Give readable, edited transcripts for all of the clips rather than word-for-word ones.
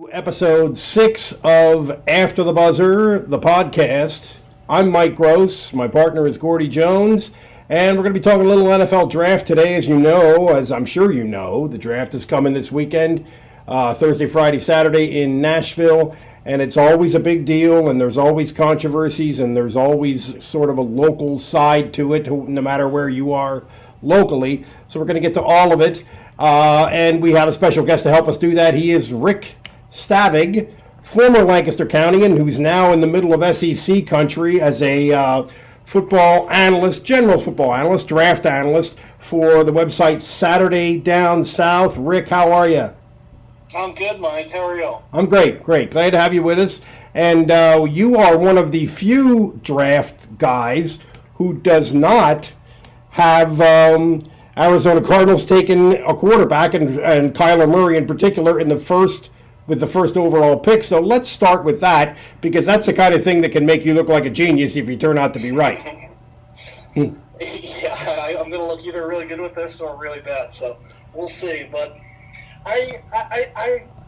Episode 6 of After the Buzzer, the podcast. I'm Mike Gross. My partner is Gordie Jones. And we're going to be talking a little NFL draft today. As you know, as I'm sure you know, the draft is coming this weekend, Thursday, Friday, Saturday in Nashville. And it's always a big deal, and there's always controversies, and there's always sort of a local side to it, no matter where you are locally. So we're going to get to all of it. And we have a special guest to help us do that. He is Rick Stavig, former Lancaster Countyman, who's now in the middle of SEC country as a football analyst, general football analyst, draft analyst for the website Saturday Down South. Rick, how are you? I'm good, Mike. How are you? I'm great. Glad to have you with us. And you are one of the few draft guys who does not have Arizona Cardinals taking a quarterback, and Kyler Murray in particular, with the first overall pick. So let's start with that, because that's the kind of thing that can make you look like a genius if you turn out to be right. Yeah, I'm going to look either really good with this or really bad, so we'll see. But I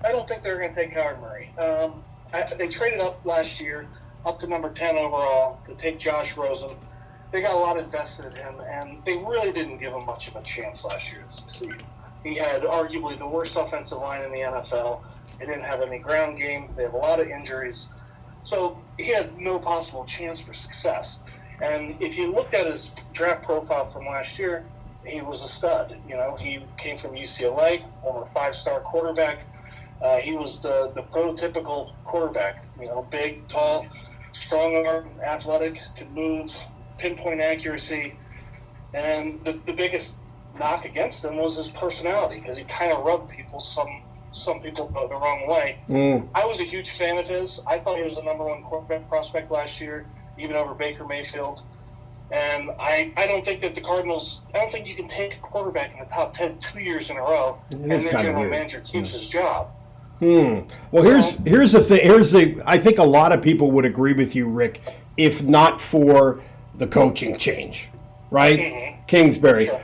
don't think they're going to take Kyler Murray. They traded up last year, up to number 10 overall, to take Josh Rosen. They got a lot invested in him, and they really didn't give him much of a chance last year to succeed. He had arguably the worst offensive line in the NFL. They didn't have any ground game. They have a lot of injuries. So he had no possible chance for success. And if you looked at his draft profile from last year, he was a stud. You know, he came from UCLA, former 5-star quarterback. He was the prototypical quarterback. You know, big, tall, strong arm, athletic, could move, pinpoint accuracy. And the biggest knock against him was his personality, because he kind of rubbed people some people go the wrong way. I was a huge fan of his. I thought he was the number one quarterback prospect last year, even over Baker Mayfield. And I don't think that the Cardinals, I don't think you can take a quarterback in the top 10 2 years in a row and their general manager keeps his job. Well, here's the thing. I think a lot of people would agree with you, Rick, if not for the coaching change, right? Mm-hmm. Kingsbury. Sure.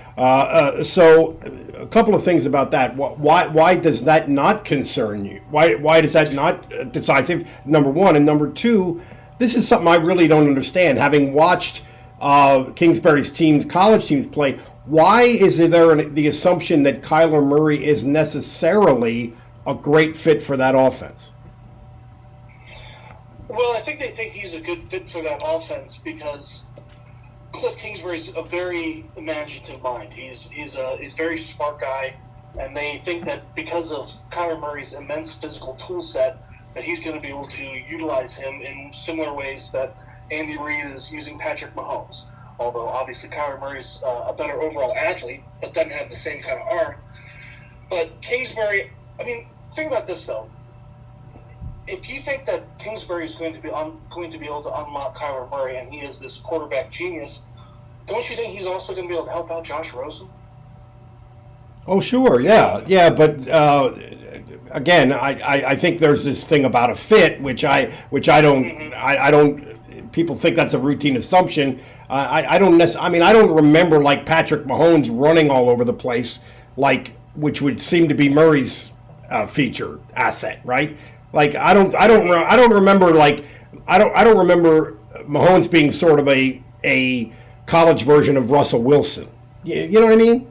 So a couple of things about that. Why does that not concern you? Why does that not decisive? Number one. And number two, this is something I really don't understand. Having watched Kingsbury's teams, college teams play, why is there the assumption that Kyler Murray is necessarily a great fit for that offense? Well, I think they think he's a good fit for that offense because Cliff Kingsbury's a very imaginative mind. He's a very smart guy, and they think that because of Kyler Murray's immense physical tool set, that he's going to be able to utilize him in similar ways that Andy Reid is using Patrick Mahomes. Although obviously Kyler Murray's a better overall athlete, but doesn't have the same kind of arm. But Kingsbury, I mean, think about this though. If you think that Kingsbury is going to be able to unlock Kyler Murray, and he is this quarterback genius, don't you think he's also going to be able to help out Josh Rosen? Oh, sure, yeah. But again, I think there's this thing about a fit, which I don't. Mm-hmm. I don't. People think that's a routine assumption. I don't remember like Patrick Mahomes running all over the place, which would seem to be Murray's feature asset, right? Like I don't remember Mahomes being sort of a college version of Russell Wilson. You know what I mean?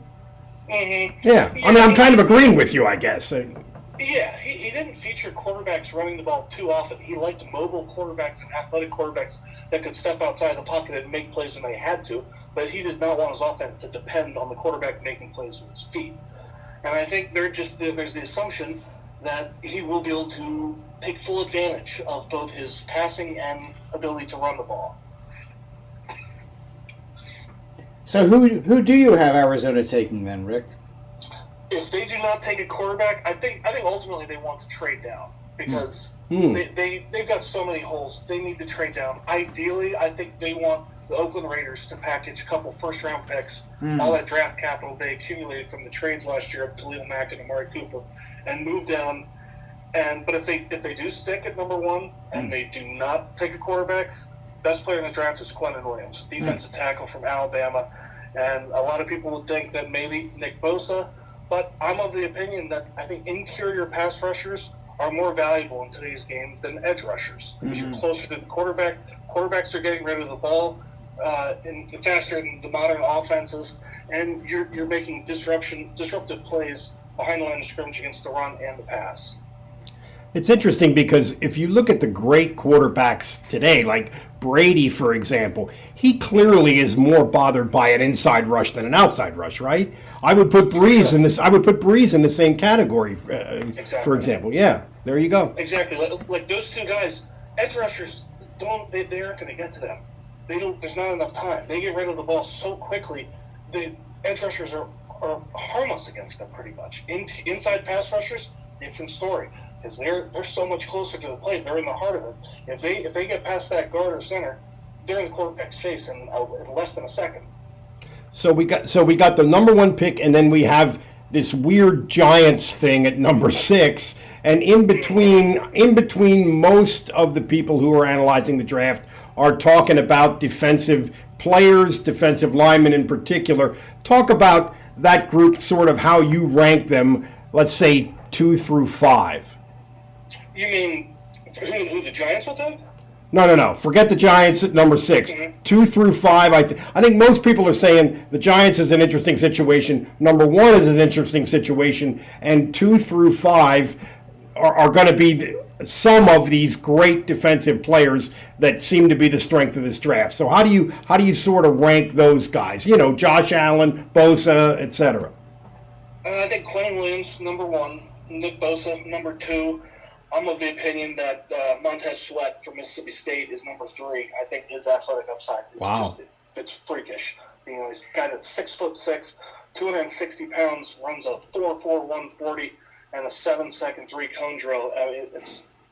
Mm-hmm. Yeah. I mean, I'm kind of agreeing with you, I guess. Yeah, he didn't feature quarterbacks running the ball too often. He liked mobile quarterbacks and athletic quarterbacks that could step outside the pocket and make plays when they had to, but he did not want his offense to depend on the quarterback making plays with his feet. And I think there's the assumption that he will be able to take full advantage of both his passing and ability to run the ball. So who do you have Arizona taking then, Rick? If they do not take a quarterback, I think ultimately they want to trade down because they've got so many holes. They need to trade down. Ideally, I think they want the Oakland Raiders to package a couple first-round picks, all that draft capital they accumulated from the trades last year of Khalil Mack and Amari Cooper, and move down. But if they do stick at number one and they do not take a quarterback, best player in the draft is Quentin Williams, defensive tackle from Alabama. And a lot of people would think that maybe Nick Bosa, but I'm of the opinion that I think interior pass rushers are more valuable in today's game than edge rushers. Because you're closer to the quarterback. Quarterbacks are getting rid of the ball faster than the modern offenses, and you're making disruptive plays behind the line of scrimmage against the run and the pass. It's interesting because if you look at the great quarterbacks today, like Brady, for example, he clearly is more bothered by an inside rush than an outside rush, right? I would put Breeze in this. I would put Breeze in the same category, Exactly. for example. Yeah, there you go. Exactly. Like those two guys, edge rushers they aren't going to get to them. They don't. There's not enough time. They get rid of the ball so quickly. The edge rushers are harmless against them pretty much. Inside pass rushers, different story. Because they're so much closer to the plate, they're in the heart of it. If they get past that guard or center, they're in the quarterback's face in less than a second. So we got the number 1 pick, and then we have this weird Giants thing at number 6. And in between, most of the people who are analyzing the draft are talking about defensive players, defensive linemen in particular. Talk about that group, sort of how you rank them. Let's say 2 through 5. You mean who the Giants will take? No. Forget the Giants at number 6. 2 through 5. I think most people are saying the Giants is an interesting situation. Number 1 is an interesting situation, and 2 through 5 are going to be some of these great defensive players that seem to be the strength of this draft. So how do you sort of rank those guys? You know, Josh Allen, Bosa, etc. I think Quentin Williams number 1, Nick Bosa number 2. I'm of the opinion that Montez Sweat from Mississippi State is number 3. I think his athletic upside is it's freakish. You know, he's a guy that's 6'6", 260 pounds, runs a 4.4 140 and a 7-second 3-cone drill.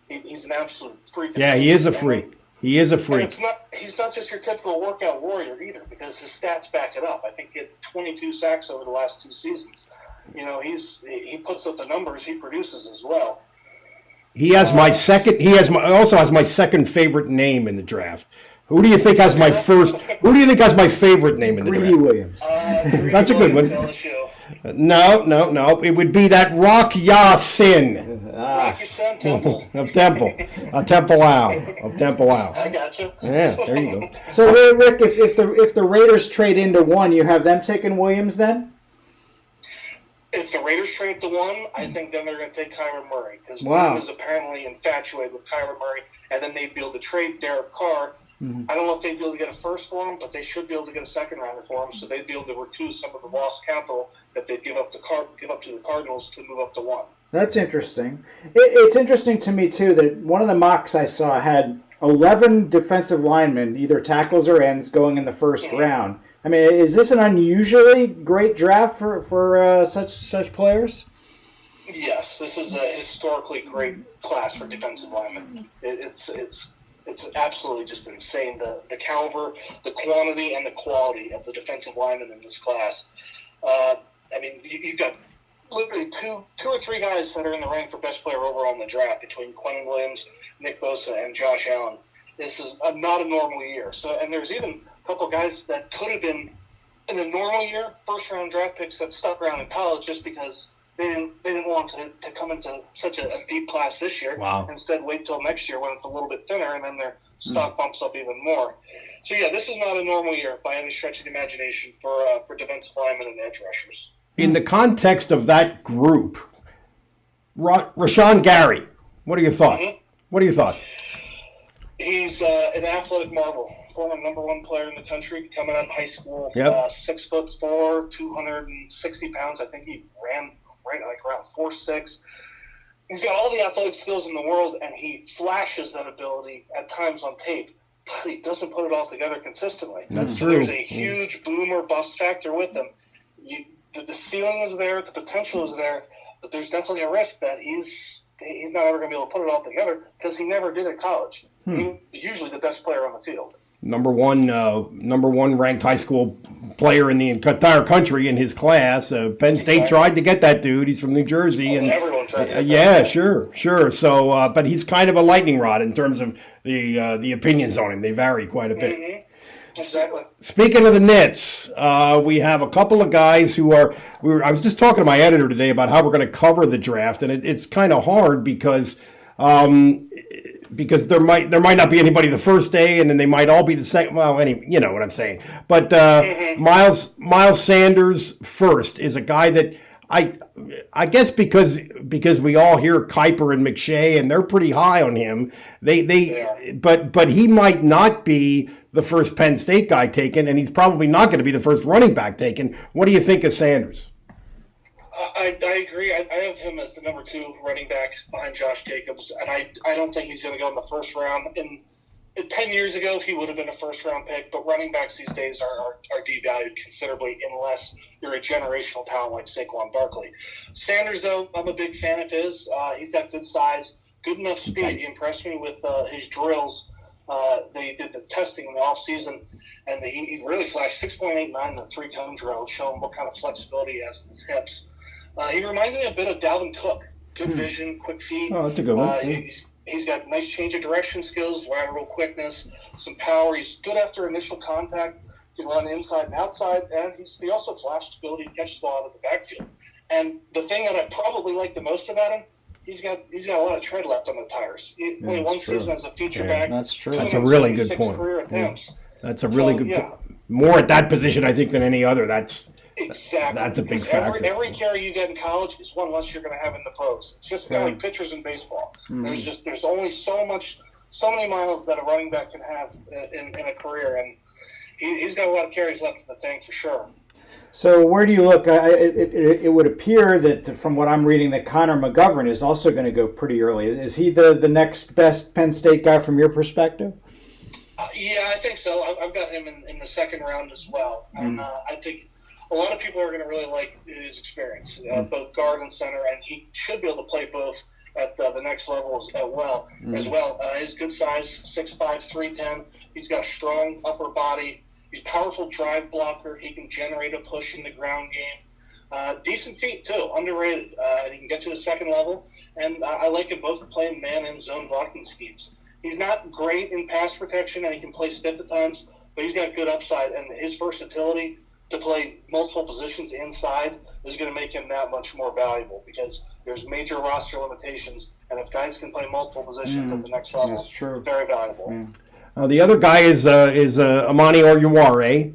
He's an absolute freak. Yeah, he is a freak. He is a freak. He's not just your typical workout warrior either, because his stats back it up. I think he had 22 sacks over the last 2 seasons. You know, he puts up the numbers. He produces as well. He has my second. Also has my second favorite name in the draft. Who do you think has my first? Who do you think has my favorite name in the draft? Greedy Williams. That's a good one. No. It would be that Rock Ya Sin. Rock Ya Sin Temple. Of Temple. Of Temple Owl. I got you. Yeah, there you go. So, Rick, if the Raiders trade into 1, you have them taking Williams then? If the Raiders trade to 1, I think then they're going to take Kyler Murray, because Williams is apparently infatuated with Kyler Murray, and then they'd be able to trade Derek Carr. I don't know if they'd be able to get a first for him, but they should be able to get a second rounder for him, so they'd be able to recoup some of the lost capital that they'd give up to the Cardinals to move up to 1. That's interesting. It's interesting to me, too, that one of the mocks I saw had 11 defensive linemen, either tackles or ends, going in the first round. I mean, is this an unusually great draft for such players? Yes, this is a historically great class for defensive linemen. It's absolutely just insane, the caliber, the quantity, and the quality of the defensive linemen in this class. I mean, you've got literally two or three guys that are in the running for best player overall in the draft between Quentin Williams, Nick Bosa, and Josh Allen. This is not a normal year. So, and there's even a couple guys that could have been in a normal year first-round draft picks that stuck around in college just because they didn't want to come into such a deep class this year. Wow. Instead, wait till next year when it's a little bit thinner, and then their stock bumps up even more. So yeah, this is not a normal year by any stretch of the imagination for defensive linemen and edge rushers. In the context of that group, Rashawn Gary, what are your thoughts? Mm-hmm. What are your thoughts? He's an athletic marvel, former number 1 player in the country, coming out of high school. Yep. 6'4", 260 pounds. I think he ran around 4'6". He's got all the athletic skills in the world, and he flashes that ability at times on tape, but he doesn't put it all together consistently. That's so true. There's a huge boom or bust factor with him. The ceiling is there, the potential is there, but there's definitely a risk that he's not ever going to be able to put it all together because he never did at college. He was usually the best player on the field. Number one ranked high school player in the entire country in his class. Penn State tried to get that dude. He's from New Jersey, and everyone tried to get that. Sure. So, but he's kind of a lightning rod in terms of the opinions on him. They vary quite a bit. Mm-hmm. Exactly. Speaking of the Nits, we have a couple of guys who are. I was just talking to my editor today about how we're going to cover the draft, and it's kind of hard because there might not be anybody the first day, and then they might all be the second. Well, you know what I'm saying. But Miles Sanders first is a guy that I guess because we all hear Kuiper and McShay, and they're pretty high on him. But he might not be the first Penn State guy taken, and he's probably not going to be the first running back taken. What do you think of Sanders? I agree. I have him as the number 2 running back behind Josh Jacobs, and I don't think he's going to go in the first round. And 10 years ago, he would have been a first-round pick, but running backs these days are devalued considerably unless you're a generational talent like Saquon Barkley. Sanders, though, I'm a big fan of his. He's got good size, good enough speed. He impressed me with his drills. They did the testing in the offseason, and he really flashed 6.89 in the 3-cone drill, showing what kind of flexibility he has in his hips. He reminds me a bit of Dalvin Cook. Good vision, quick feet. Oh, that's a good one. He's got nice change of direction skills, lateral quickness, some power. He's good after initial contact. He can run inside and outside, and he also flashed ability to catch the ball out of the backfield. And the thing that I probably like the most about him, he's got a lot of tread left on the tires. Only one season as a feature back. That's true. That's a really good point. Career attempts. That's a really good point. More at that position, I think, than any other. Exactly. That's a big factor. Every carry you get in college is one less you're going to have in the pros. It's just like pitchers in baseball. Mm-hmm. There's only so many miles that a running back can have in a career, and he's got a lot of carries left in the tank for sure. So where do you look? It would appear that from what I'm reading that Connor McGovern is also going to go pretty early. Is he the next best Penn State guy from your perspective? Yeah, I think so. I've got him in the second round as well, and I think a lot of people are going to really like his experience, both guard and center, and he should be able to play both at the next level as well. His good size, 6'5", 310. He's got a strong upper body. He's a powerful drive blocker. He can generate a push in the ground game. Decent feet, too, underrated. He can get to the second level, and I like him both playing man and zone blocking schemes. He's not great in pass protection, and he can play stiff at times, but he's got good upside, and his versatility to play multiple positions inside is going to make him that much more valuable because there's major roster limitations, and if guys can play multiple positions at the next level, that's true. Very valuable. The other guy is Amani Oruwariye,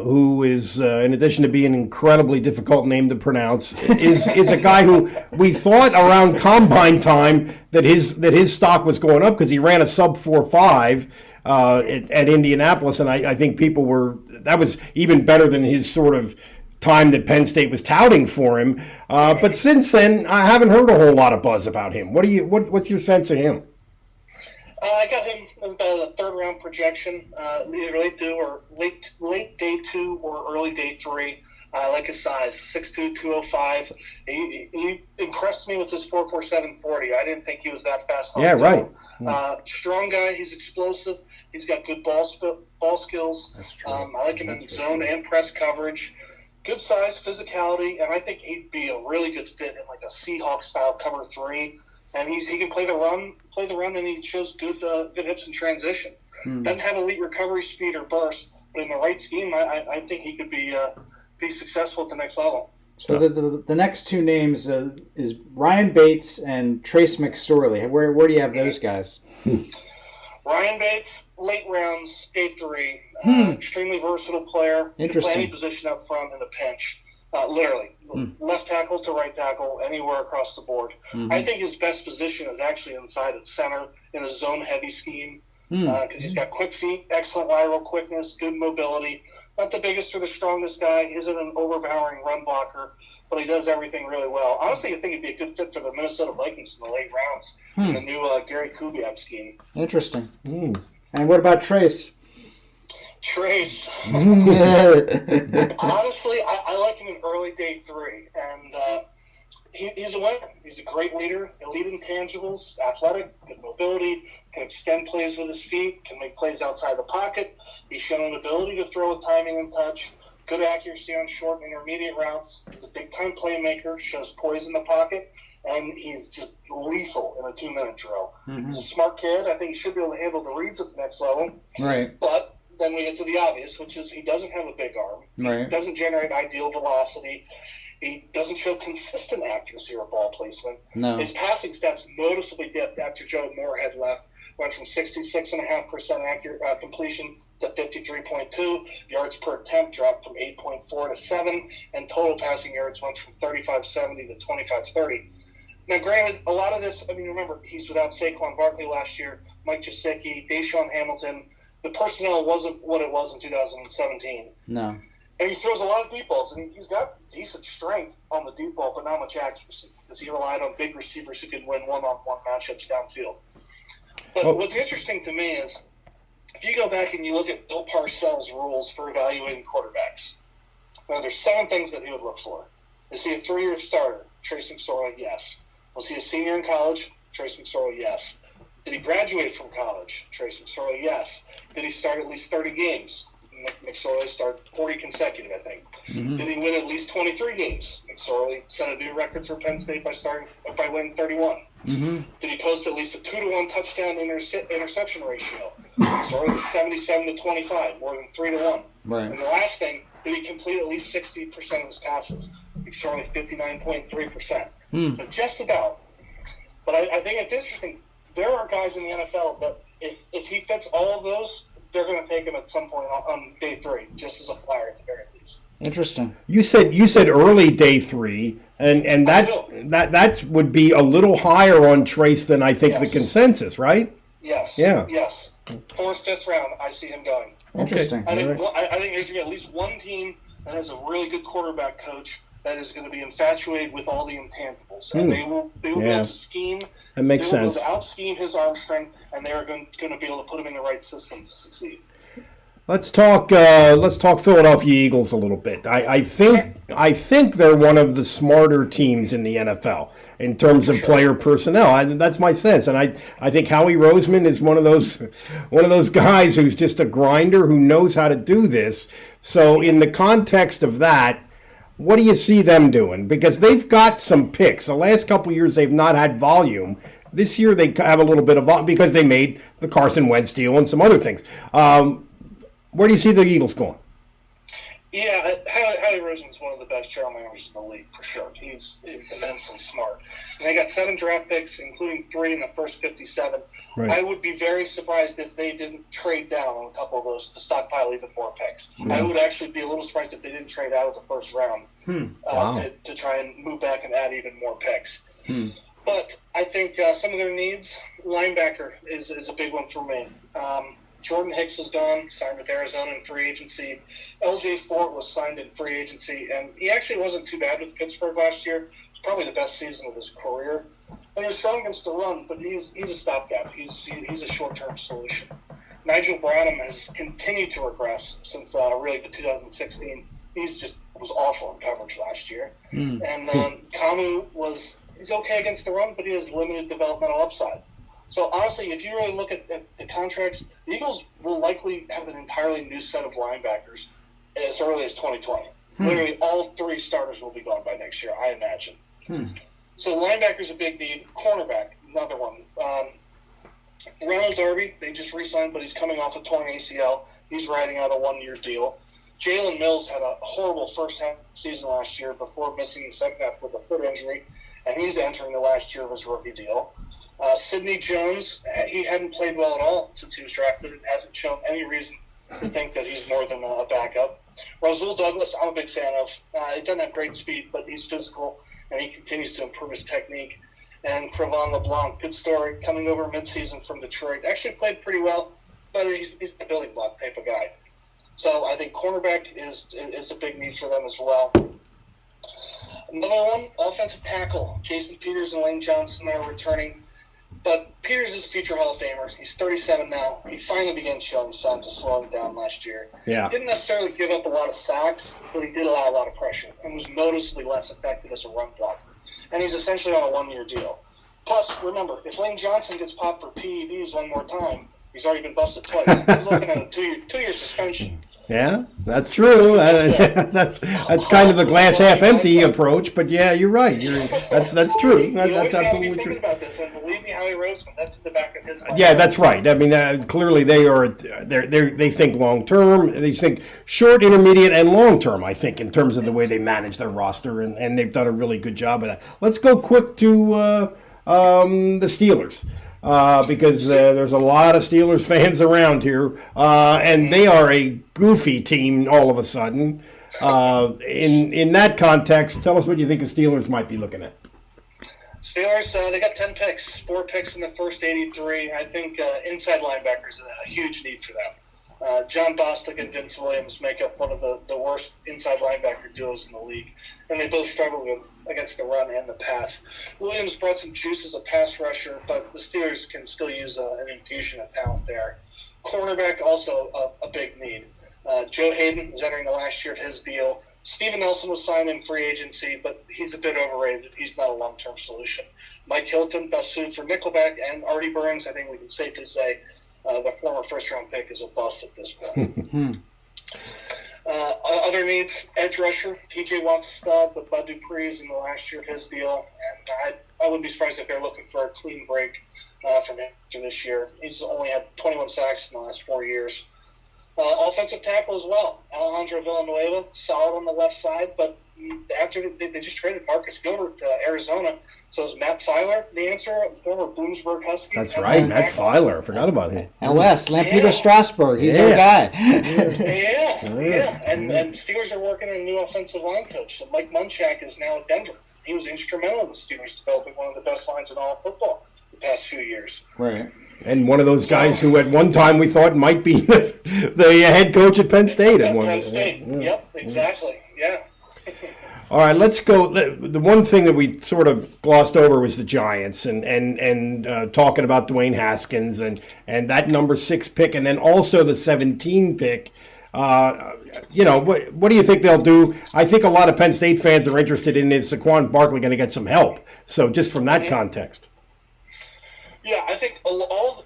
who is, in addition to being an incredibly difficult name to pronounce, is a guy who we thought around combine time that his stock was going up because he ran a sub 4.5 at Indianapolis, and I think that was even better than his sort of time that Penn State was touting for him. But since then, I haven't heard a whole lot of buzz about him. What's your sense of him? I got him about a third-round projection, either late day 2 or early day 3. I like his size, 6'2", 205. He impressed me with his 4.47 40. I didn't think he was that fast on the right. Strong guy. He's explosive. He's got good ball skills. That's true. I like him in zone and press coverage. Good size, physicality, and I think he'd be a really good fit in like a Seahawks-style cover 3. And he can play the run, and he shows good hips in transition. Doesn't have elite recovery speed or burst, but in the right scheme, I think he could be successful at the next level. So the next two names is Ryan Bates and Trace McSorley. Where do you have those guys? Ryan Bates, late rounds, day 3. Extremely versatile player. Interesting. Can play any position up front in a pinch. Literally, left tackle to right tackle, anywhere across the board. I think his best position is actually inside at center in a zone-heavy scheme because he's got quick feet, excellent lateral quickness, good mobility. Not the biggest or the strongest guy. Isn't an overpowering run blocker, but he does everything really well. Honestly, I think he'd be a good fit for the Minnesota Vikings in the late rounds in the new Gary Kubiak scheme. Interesting. And what about Trace? Trace. Honestly, I like him in early day 3, and he's a winner. He's a great leader, elite intangibles, athletic, good mobility, can extend plays with his feet, can make plays outside the pocket. He's shown an ability to throw with timing and touch, good accuracy on short and intermediate routes. He's a big-time playmaker, shows poise in the pocket, and he's just lethal in a 2-minute drill. He's a smart kid. I think he should be able to handle the reads at the next level. Right. But then we get to the obvious, which is he doesn't have a big arm. Right. He doesn't generate ideal velocity. He doesn't show consistent accuracy or ball placement. No. His passing stats noticeably dipped after Joe Moorhead left. Went from 66.5% accurate completion to 53.2. Yards per attempt dropped from 8.4 to 7, and total passing yards went from 35.70 to 25.30. Now, granted, a lot of this, I mean, remember, he's without Saquon Barkley last year, Mike Gesicki, Deshaun Hamilton. The personnel wasn't what it was in 2017. No. And he throws a lot of deep balls, and he's got decent strength on the deep ball, but not much accuracy, because he relied on big receivers who could win one-on-one matchups downfield. But what's interesting to me is, if you go back and you look at Bill Parcells' rules for evaluating quarterbacks, now there's 7 things that he would look for. Is he a 3-year starter? Trace McSorley, yes. Was he a senior in college? Trace McSorley, yes. Did he graduate from college? Trace McSorley, yes. Did he start at least 30 games? McSorley started 40 consecutive, I think. Mm-hmm. Did he win at least 23 games? McSorley set a new record for Penn State by winning 31. Mm-hmm. Did he post at least a 2-to-1 touchdown interception ratio? McSorley was 77-25, more than 3-to-1. Right. And the last thing, did he complete at least 60% of his passes? McSorley 59.3%. So just about. But I think it's interesting. There are guys in the NFL that if he fits all of those, they're going to take him at some point on day 3, just as a flyer at the very least. Interesting. You said early day 3, and that would be a little higher on Trace than I think the consensus, right? Yes. Yeah. Yes. 4th, 5th round, I see him going. Interesting. I think there's going to be at least one team that has a really good quarterback coach that is going to be infatuated with all the intangibles, and they will be able to scheme. That makes sense. They will be able to out-scheme his arm strength, and they are going to be able to put him in the right system to succeed. Let's talk Philadelphia Eagles a little bit. I think they're one of the smarter teams in the NFL in terms of player personnel. That's my sense, and I think Howie Roseman is one of those guys who's just a grinder who knows how to do this. So in the context of that, what do you see them doing? Because they've got some picks. The last couple of years they've not had volume. This year they have a little bit of volume because they made the Carson Wentz deal and some other things. Where do you see the Eagles going? Yeah, Howie Roseman's one of the best general managers in the league, for sure. He's immensely smart. And they got 7 draft picks, including 3 in the first 57. Right. I would be very surprised if they didn't trade down on a couple of those to stockpile even more picks. I would actually be a little surprised if they didn't trade out of the first round to try and move back and add even more picks. But I think some of their needs, linebacker is a big one for me. Jordan Hicks is gone, signed with Arizona in free agency. L.J. Fort was signed in free agency, and he actually wasn't too bad with Pittsburgh last year. It was probably the best season of his career. And he was strong against the run, but he's a stopgap. He's a short-term solution. Nigel Bradham has continued to regress since really 2016. He's awful in coverage last year. And Kamu he's okay against the run, but he has limited developmental upside. So, honestly, if you really look at the contracts, the Eagles will likely have an entirely new set of linebackers as early as 2020. Literally, all 3 starters will be gone by next year, I imagine. So, linebacker's a big need. Cornerback, another one. Ronald Darby, they just re-signed, but he's coming off a torn ACL. He's riding out a 1-year deal. Jalen Mills had a horrible first half of the season last year before missing the second half with a foot injury, and he's entering the last year of his rookie deal. Sidney Jones, he hadn't played well at all since he was drafted and hasn't shown any reason to think that he's more than a backup. Rasul Douglas, I'm a big fan of. He doesn't have great speed, but he's physical, and he continues to improve his technique. And Crevon LeBlanc, good story, coming over midseason from Detroit. Actually played pretty well, but he's a building block type of guy. So I think cornerback is a big need for them as well. Another one, offensive tackle. Jason Peters and Lane Johnson are returning. But Peters is a future Hall of Famer. He's 37 now. He finally began showing signs of slowing down last year. Yeah. Didn't necessarily give up a lot of sacks, but he did allow a lot of pressure and was noticeably less effective as a run blocker. And he's essentially on a 1-year deal. Plus, remember, if Lane Johnson gets popped for PEDs one more time, he's already been busted twice. He's looking at a two-year suspension. Yeah, that's true. That's kind of the glass half empty approach, but yeah, you're right. That's true. That's absolutely thinking true. about this, and believe me, Howie Roseman, that's in the back of his mind. Yeah, that's right. I mean, clearly they think long term. They think short, intermediate, and long term. I think in terms of the way they manage their roster, and they've done a really good job of that. Let's go quick to the Steelers. Because there's a lot of Steelers fans around here, and they are a goofy team all of a sudden. In that context, tell us what you think the Steelers might be looking at. Steelers, they got 10 picks, 4 picks in the first 83. I think inside linebackers are a huge need for them. John Bostic and Vince Williams make up one of the worst inside linebacker duos in the league, and they both struggle against the run and the pass. Williams brought some juice as a pass rusher, but the Steelers can still use an infusion of talent there. Cornerback, also a big need. Joe Hayden is entering the last year of his deal. Steven Nelson was signed in free agency, but he's a bit overrated. He's not a long-term solution. Mike Hilton, best suited for nickelback, and Artie Burns, I think we can safely say, the former first-round pick is a bust at this point. Other needs, edge rusher. TJ Watt's stud, but Bud Dupree is in the last year of his deal. And I wouldn't be surprised if they're looking for a clean break from him this year. He's only had 21 sacks in the last 4 years. Offensive tackle as well. Alejandro Villanueva, solid on the left side, but after they just traded Marcus Gilbert to Arizona. So is Matt Filer the answer? Former Bloomsburg Husky. That's right, Matt Filer. I forgot about him. LS, Lampeter Strasburg. He's our guy. Yeah. And Steelers are working on a new offensive line coach. So Mike Munchak is now at Denver. He was instrumental in the Steelers developing one of the best lines in all of football the past few years. Right. And one of those guys who at one time we thought might be the head coach at Penn State. Penn State. Yeah. Yep, exactly. Yeah. All right, let's go. The one thing that we sort of glossed over was the Giants and talking about Dwayne Haskins and that number 6 pick, and then also the 17 pick. What do you think they'll do? I think a lot of Penn State fans are interested in is Saquon Barkley going to get some help? So just from that context. Yeah, I think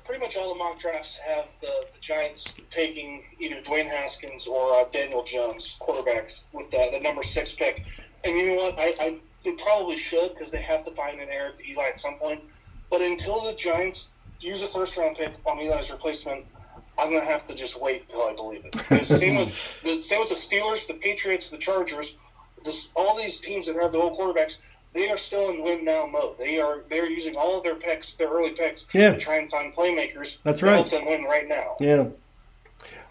pretty much all the mock drafts have the Giants taking either Dwayne Haskins or Daniel Jones, quarterbacks, with the number 6 pick. And you know what? They probably should because they have to find an heir to Eli at some point. But until the Giants use a first-round pick on Eli's replacement, I'm going to have to just wait until I believe it. Same with the Steelers, the Patriots, the Chargers, all these teams that have the old quarterbacks. They are still in win-now mode. They're using all of their picks, their early picks, to try and find playmakers. That's right. To help them win right now. Yeah.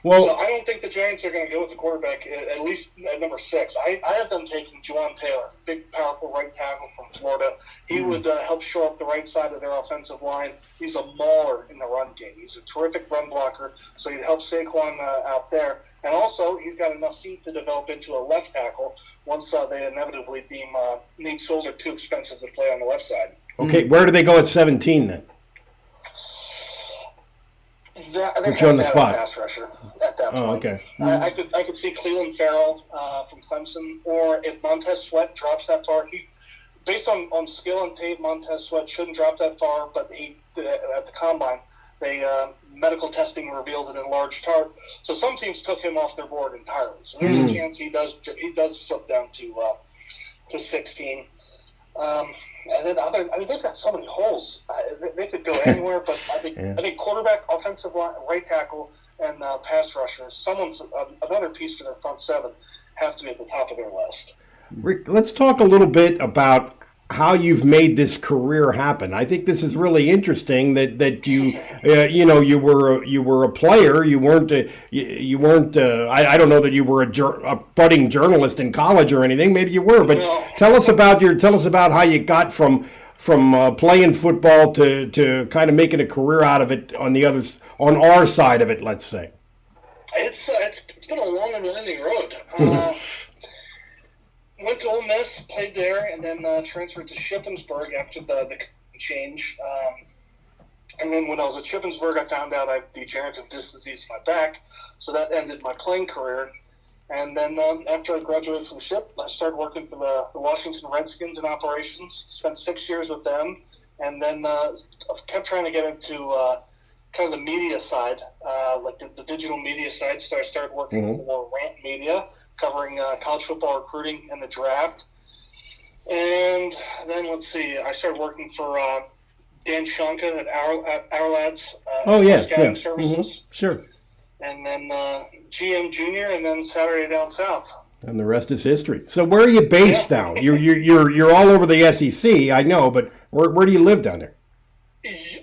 Well, so I don't think the Giants are going to go with the quarterback, at least at number 6. I have them taking Juwan Taylor, big, powerful right tackle from Florida. He would help shore up the right side of their offensive line. He's a mauler in the run game. He's a terrific run blocker, so he'd help Saquon out there. And also, he's got enough feet to develop into a left tackle once they inevitably deem Nate Solder too expensive to play on the left side. Okay, where do they go at 17 then? Put you on the spot. Pass rusher at that point. Oh, okay. I could see Cleveland Farrell from Clemson, or if Montez Sweat drops that far, based on skill and tape, Montez Sweat shouldn't drop that far. But at the combine, medical testing revealed an enlarged heart, so some teams took him off their board entirely. So there's a chance he does slip down to 16. And then they've got so many holes. They could go anywhere, but I think quarterback, offensive line, right tackle, and pass rusher, another piece to their front 7 have to be at the top of their list. Rick, let's talk a little bit about how you've made this career happen. I think this is really interesting that you you were a player. You weren't I don't know that you were a budding journalist in college or anything. Maybe you were, but tell us about how you got from playing football to kind of making a career out of it on our side of it. Let's say it's been a long and winding road. Went to Ole Miss, played there, and then transferred to Shippensburg after the change. And then when I was at Shippensburg, I found out I had degenerative disc disease in my back, so that ended my playing career. And then after I graduated from Ship, I started working for the Washington Redskins in operations, spent 6 years with them, and then kept trying to get into kind of the media side, like the digital media side. So I started working for Rant Media, covering college football recruiting and the draft. And then, let's see, I started working for Dan Shonka at Our Lads scouting services. Sure. And then GM Junior, and then Saturday Down South. And the rest is history. So where are you based now? You're all over the SEC, I know, but where do you live down there?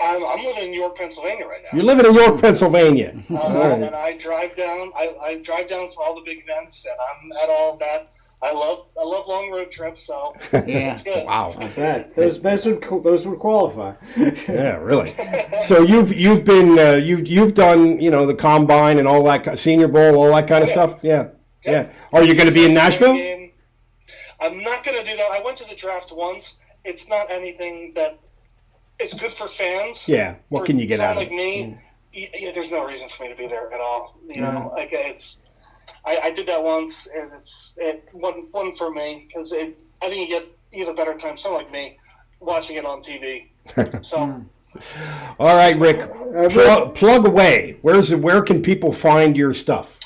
I'm living in York, Pennsylvania right now. You're living in York, Pennsylvania. And I drive down. I drive down for all the big events, and I'm at all of that. I love long road trips, so it's good. Wow, I bet those would qualify. Yeah, really. So you've been you've done the combine and all that, Senior Bowl, all that kind of stuff. Yeah. Are you going to be in Nashville? I'm not going to do that. I went to the draft once. It's not anything that. It's good for fans. Yeah. What can you get out of it? Like me, there's no reason for me to be there at all. You know, like it's. I did that once, and it wasn't for me because I think you get a better time. Someone like me watching it on TV. So. All right, Rick. Plug away. Where can people find your stuff?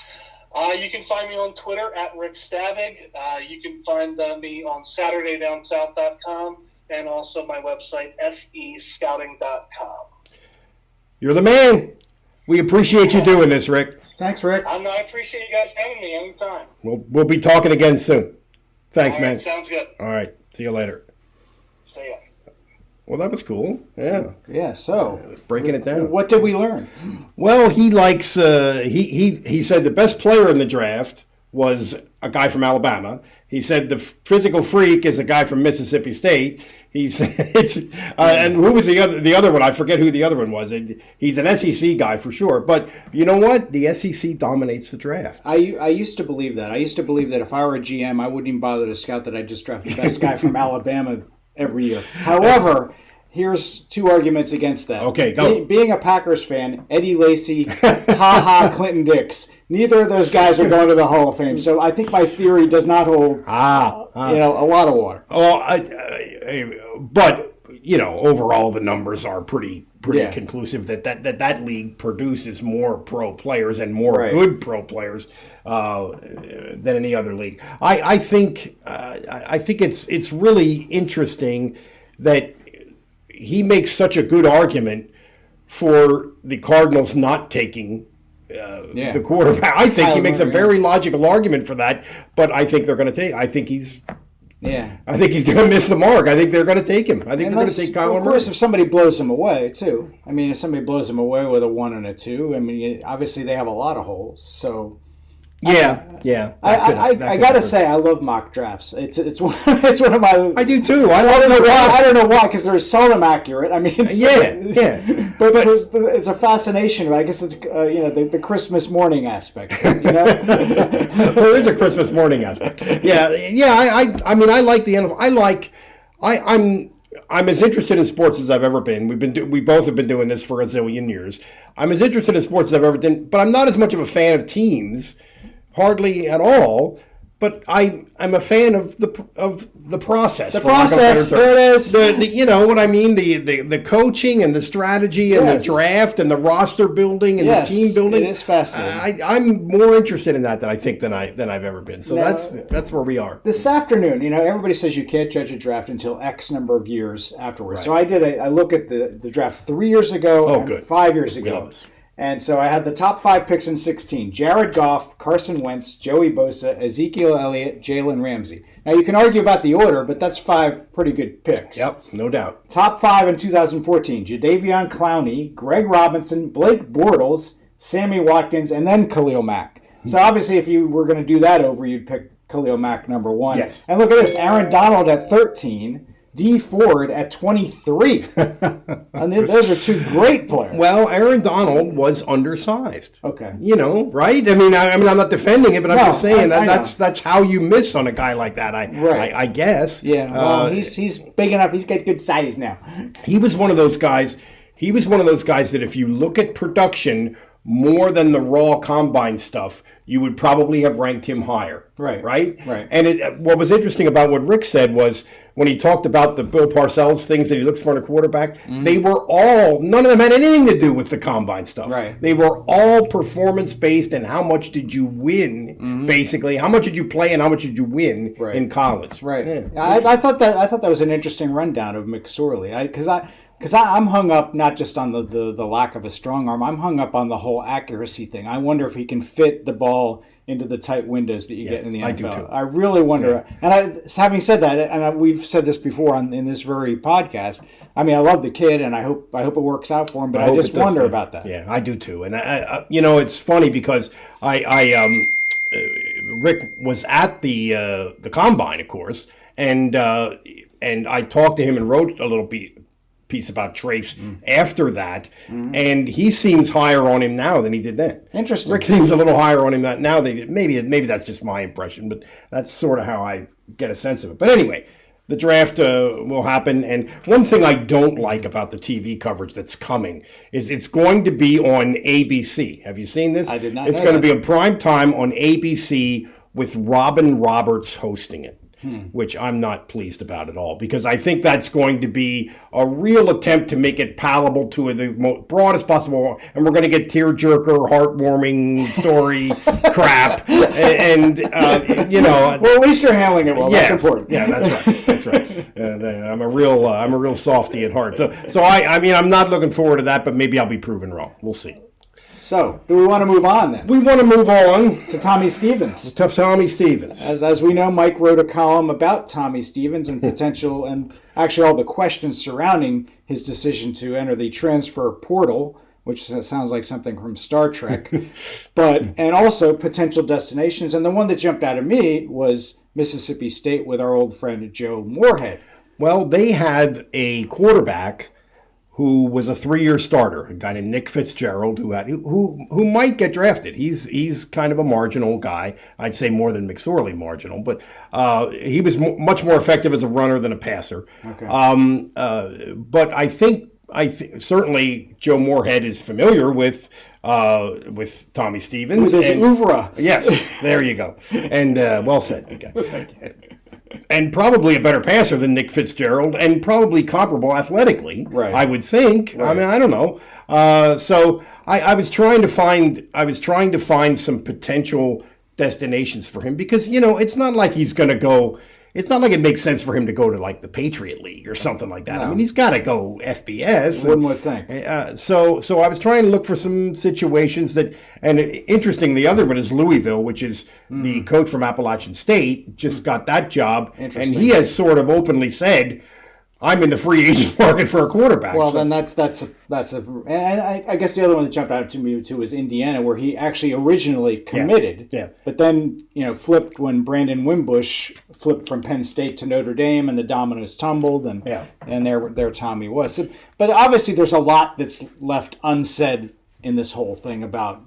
You can find me on Twitter at Rick Stavig. You can find me on SaturdayDownSouth.com and also my website SEScouting.com. You're the man. We appreciate you doing this, Rick. Thanks, Rick. I appreciate you guys having me anytime. We'll be talking again soon. Thanks, All right, man. Sounds good. All right. See you later. See ya. Well, that was cool. Yeah. Yeah. So breaking it down. What did we learn? Well, he likes. He said the best player in the draft was a guy from Alabama. He said the physical freak is a guy from Mississippi State. He said, and who was the other one? I forget who the other one was. He's an SEC guy for sure. But you know what? The SEC dominates the draft. I used to believe that. I used to believe that if I were a GM, I wouldn't even bother to scout that I just draft the best guy from Alabama every year. However, here's two arguments against that. Okay, go. Being a Packers fan, Eddie Lacy, Clinton Dix. Neither of those guys are going to the Hall of Fame. So I think my theory does not hold a lot of water. But overall the numbers are pretty conclusive that league produces more pro players and more good pro players than any other league. I think it's really interesting that he makes such a good argument for the Cardinals not taking the quarterback. I think he makes a very logical argument for that, but I think they're going to take. I think he's going to miss the mark. I think they're going to take him. I think they're going to take Kyler Murray. Of course, if somebody blows him away, too. I mean, if somebody blows him away with a 1 and a 2, I mean, obviously they have a lot of holes. So, yeah. I got to say, I love mock drafts. It's one of my. I do too. I don't know why, because they're seldom accurate. I mean, but it's a fascination. I guess it's the Christmas morning aspect. There is a Christmas morning aspect. Yeah. I mean, I like the NFL. I'm as interested in sports as I've ever been. We both have been doing this for a zillion years. I'm as interested in sports as I've ever been, but I'm not as much of a fan of teams. Hardly at all, but I'm a fan of the process. The process, there it is. You know what I mean? The coaching and the strategy and the draft and the roster building and the team building. It is fascinating. I'm more interested in that than I've ever been. So now, that's where we are. This afternoon, everybody says you can't judge a draft until X number of years afterwards. Right. So I look at the draft 3 years ago and 5 years ago. And so I had the top 5 picks in 16. Jared Goff, Carson Wentz, Joey Bosa, Ezekiel Elliott, Jalen Ramsey. Now, you can argue about the order, but that's 5 pretty good picks. Yep, no doubt. Top 5 in 2014. Jadeveon Clowney, Greg Robinson, Blake Bortles, Sammy Watkins, and then Khalil Mack. So obviously, if you were going to do that over, you'd pick Khalil Mack number 1. Yes. And look at this. Aaron Donald at 13. D. Ford at 23. And those are 2 great players. Well, Aaron Donald was undersized. Okay. Right? I mean, I'm not defending it, but I'm just saying that's how you miss on a guy like that. I guess. Yeah. Well, he's big enough. He's got good size now. He was one of those guys. That if you look at production more than the raw combine stuff, you would probably have ranked him higher. Right. Right. And what was interesting about what Rick said was, when he talked about the Bill Parcells things that he looks for in a quarterback, they were all, none of them had anything to do with the combine stuff. Right. They were all performance-based and how much did you win, basically. How much did you play and how much did you win in college. Right. Yeah. I thought that was an interesting rundown of McSorley. Because I'm hung up not just on the lack of a strong arm. I'm hung up on the whole accuracy thing. I wonder if he can fit the ball into the tight windows that you get in the NFL. I do too. I really wonder. Yeah. And having said that, and we've said this before in this very podcast. I mean, I love the kid, and I hope it works out for him. But I just wonder about that. Yeah, I do too. And I it's funny because Rick was at the combine, of course, and I talked to him and wrote a little piece about Trace after that, and he seems higher on him now than he did then. Interesting. Rick seems a little higher on him now than he did. Maybe that's just my impression, but that's sort of how I get a sense of it. But anyway, the draft will happen, and one thing I don't like about the TV coverage that's coming is it's going to be on ABC. Have you seen this? I did not. It's going to be a prime time on ABC with Robin Roberts hosting it. Which I'm not pleased about at all, because I think that's going to be a real attempt to make it palatable to the broadest possible, and we're going to get tearjerker, heartwarming story crap, and well, at least you're handling it well. Yeah, that's important. Yeah, that's right. That's right. I'm a real softy at heart. So I mean, I'm not looking forward to that, but maybe I'll be proven wrong. We'll see. So, do we want to move on then? We want to move on to Tommy Stevens. Tommy Stevens. As we know, Mike wrote a column about Tommy Stevens and potential, and actually all the questions surrounding his decision to enter the transfer portal, which sounds like something from Star Trek, and also potential destinations. And the one that jumped out at me was Mississippi State with our old friend Joe Moorhead. Well, they had a quarterback who was a 3-year starter, a guy named Nick Fitzgerald, who might get drafted. He's kind of a marginal guy. I'd say more than McSorley marginal, but he was much more effective as a runner than a passer. Okay. But I think certainly Joe Moorhead is familiar with Tommy Stevens. With his oeuvre. Yes, there you go. And well said, okay. And probably a better passer than Nick Fitzgerald, and probably comparable athletically. Right. I would think. Right. I mean, I don't know. So I was trying to find some potential destinations for him, because it's not like he's going to go. It's not like it makes sense for him to go to like the Patriot League or something like that. No. I mean, he's got to go FBS. One would think. So I was trying to look for some situations that, and interesting, the other one is Louisville, which is the coach from Appalachian State, just got that job. And he has sort of openly said, I'm in the free agent market for a quarterback. Well, then that's and I guess the other one that jumped out to me too was Indiana, where he actually originally committed, but then flipped when Brandon Wimbush flipped from Penn State to Notre Dame, and the dominoes tumbled, and there Tommy was. So, but obviously, there's a lot that's left unsaid in this whole thing about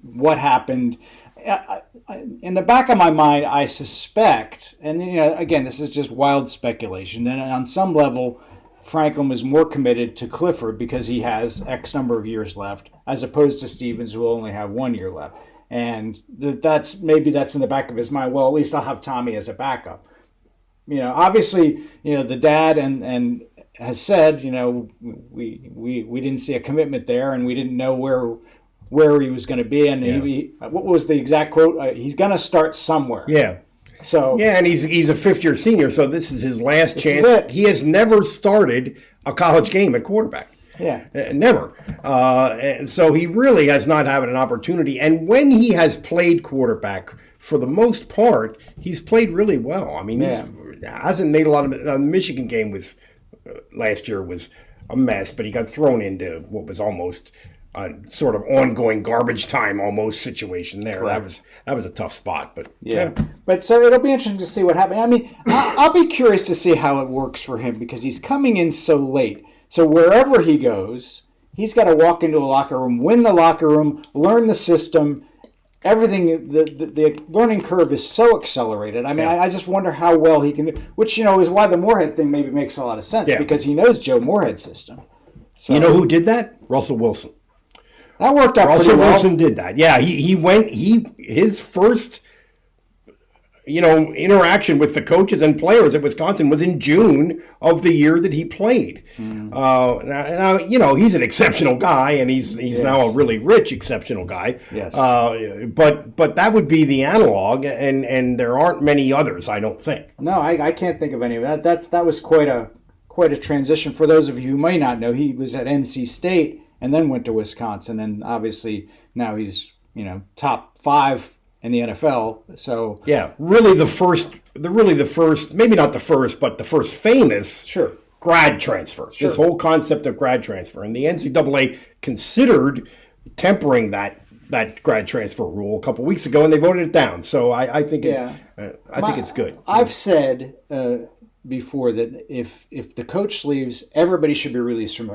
what happened. In the back of my mind, I suspect, and again, this is just wild speculation, that on some level, Franklin was more committed to Clifford because he has X number of years left, as opposed to Stevens, who will only have 1 year left. And that's in the back of his mind. Well, at least I'll have Tommy as a backup. Obviously, the dad and has said, we didn't see a commitment there, and we didn't know where he was going to be, and what was the exact quote? He's going to start somewhere. Yeah. So and he's a 5th-year senior, so this is his last chance. He has never started a college game at quarterback. Yeah. Never. And so he really has not had an opportunity. And when he has played quarterback, for the most part, he's played really well. I mean, he hasn't made a lot of. The Michigan game last year was a mess, but he got thrown into what was almost sort of ongoing garbage time almost situation there. Correct. That was a tough spot, but But so it'll be interesting to see what happens. I mean, I'll be curious to see how it works for him, because he's coming in so late. So wherever he goes, he's got to walk into a locker room, win the locker room, learn the system. Everything, the learning curve is so accelerated. I mean, I just wonder how well he can do, which is why the Moorhead thing maybe makes a lot of sense, because he knows Joe Moorhead's system. So, you know who did that? Russell Wilson. That worked out pretty well. Russell Wilson did that. Yeah, he went his first interaction with the coaches and players at Wisconsin was in June of the year that he played. Now, he's an exceptional guy, and he's now a really rich, exceptional guy. Yes. But that would be the analog, and there aren't many others, I don't think. No, I can't think of any of that. That was quite a transition. For those of you who may not know, he was at NC State and then went to Wisconsin, and obviously now he's top 5 in the NFL. So yeah, really the first, maybe not the first, but the first famous grad transfer. This whole concept of grad transfer, and the NCAA considered tempering that grad transfer rule a couple weeks ago, and they voted it down. So I think it's good. I've said before that if the coach leaves, everybody should be released from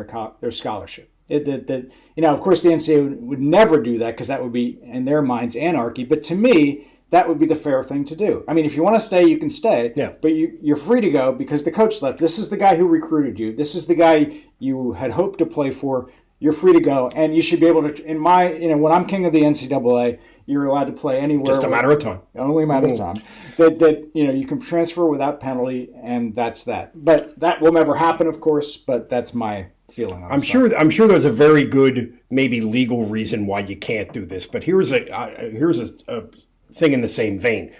their scholarship. Of course, the NCAA would never do that because that would be, in their minds, anarchy. But to me, that would be the fair thing to do. I mean, if you want to stay, you can stay. Yeah. But you're free to go because the coach left. This is the guy who recruited you. This is the guy you had hoped to play for. You're free to go, and you should be able to. When I'm king of the NCAA, you're allowed to play anywhere. Just a matter of time. Only a matter of time. That you can transfer without penalty, and that's that. But that will never happen, of course. But that's my feeling on I'm sure there's a very good, maybe legal reason why you can't do this. But here's a thing in the same vein.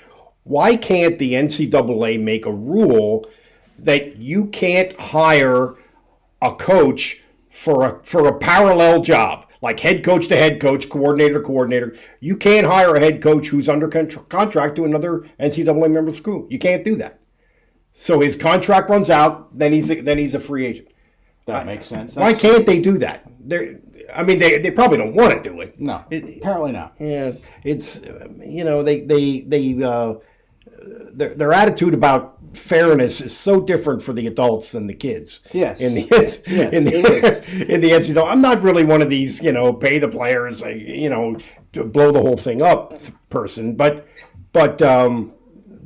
Why can't the NCAA make a rule that you can't hire a coach for a parallel job, like head coach to head coach, coordinator to coordinator? You can't hire a head coach who's under contract to another NCAA member school. You can't do that. So his contract runs out, then he's a free agent. That makes sense. Why can't they do that? They probably don't want to do it. No, apparently not. Yeah, it's their attitude about fairness is so different for the adults than the kids. Yes. In the NCAA, I'm not really one of these pay the players to blow the whole thing up person, but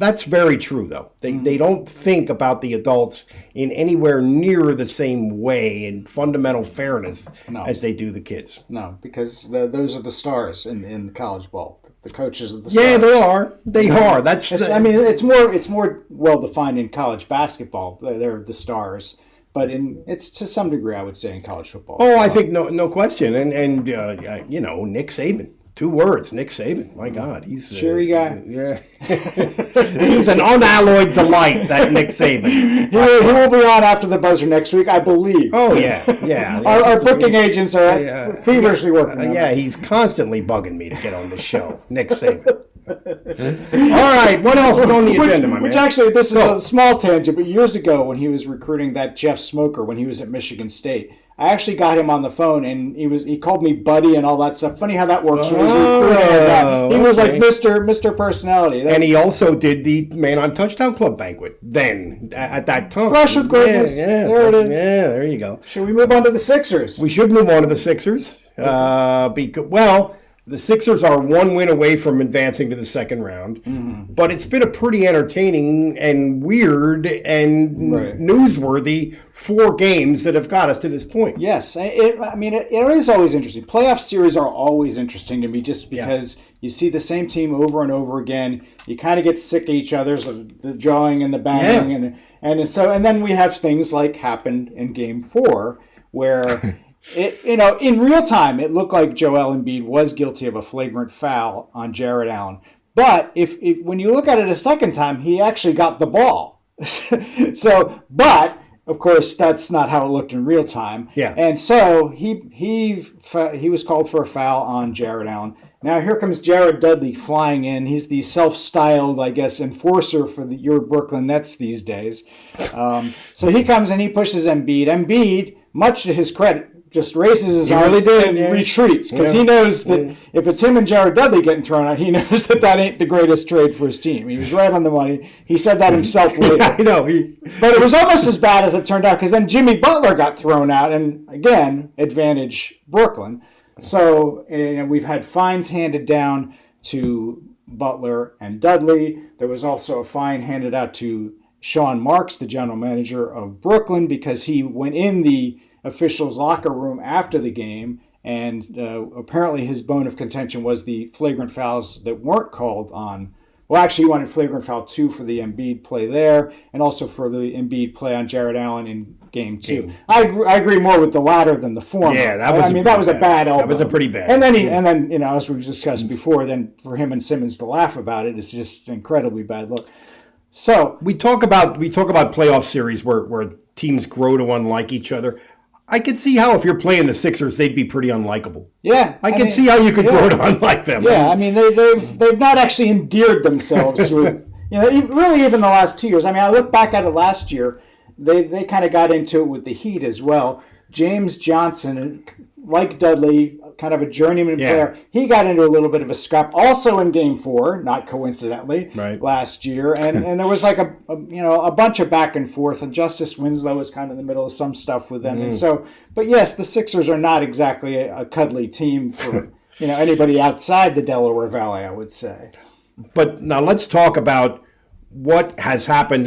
that's very true, though. They don't think about the adults in anywhere near the same way in fundamental fairness as they do the kids. No, because those are the stars in college ball. The coaches are the stars. Yeah, they are. They are. It's more well defined in college basketball. They're the stars, but it's to some degree, I would say, in college football. Oh, I think no question. And Nick Saban. 2 words, Nick Saban. My God, he's cheery guy. Yeah, he's an unalloyed delight. That Nick Saban. He will be on after the buzzer next week, I believe. Oh yeah. Our booking agents are feverishly working on it. He's constantly bugging me to get on the show. Nick Saban. All right, what else is on the agenda, my man? Which actually, this is a small tangent, but years ago when he was recruiting that Jeff Smoker when he was at Michigan State, I actually got him on the phone, and he called me buddy and all that stuff. Funny how that works. When he was like Mr. Personality. And he also did the Man on Touchdown Club banquet then, at that time. Rush with greatness. Yeah, there it is. Yeah, there you go. Should we move on to the Sixers? We should move on to the Sixers. The Sixers are 1 win away from advancing to the second round, but it's been a pretty entertaining and weird and newsworthy 4 games that have got us to this point. Yes, it is always interesting. Playoff series are always interesting to me just because you see the same team over and over again. You kind of get sick of each other's, the jawing and the banging, and then we have things like happened in Game 4 where. In real time, it looked like Joel Embiid was guilty of a flagrant foul on Jared Allen. But if when you look at it a second time, he actually got the ball. But of course, that's not how it looked in real time. Yeah. And so he was called for a foul on Jared Allen. Now here comes Jared Dudley flying in. He's the self-styled, I guess, enforcer for your Brooklyn Nets these days. So he comes and he pushes Embiid. Embiid, much to his credit, just raises his arms and retreats because he knows that if it's him and Jared Dudley getting thrown out, he knows that ain't the greatest trade for his team. He was right on the money. He said that himself later. I know. But it was almost as bad as it turned out because then Jimmy Butler got thrown out, and again, advantage Brooklyn. So we've had fines handed down to Butler and Dudley. There was also a fine handed out to Sean Marks, the general manager of Brooklyn, because he went in the officials' locker room after the game, and apparently his bone of contention was the flagrant fouls that weren't called on Well, actually, he wanted flagrant foul 2 for the Embiid play there, and also for the Embiid play on Jared Allen in Game 2. I agree more with the latter than the former. Yeah, that was a bad elbow. That was a pretty bad. And then as we've discussed before, then for him and Simmons to laugh about it is just an incredibly bad look. So we talk about playoff series where teams grow to unlike each other. I could see how if you're playing the Sixers, they'd be pretty unlikable. Yeah, I can see how you could grow to unlike them. Yeah, I mean they've not actually endeared themselves with really even the last 2 years. I mean, I look back at it last year. They kind of got into it with the Heat as well. James Johnson, like Dudley, kind of a journeyman player, he got into a little bit of a scrap also in Game 4, not coincidentally, last year. And there was like a bunch of back and forth, and Justice Winslow was kind of in the middle of some stuff with them. And so, but yes, the Sixers are not exactly a cuddly team for anybody outside the Delaware Valley, I would say. But now let's talk about what has happened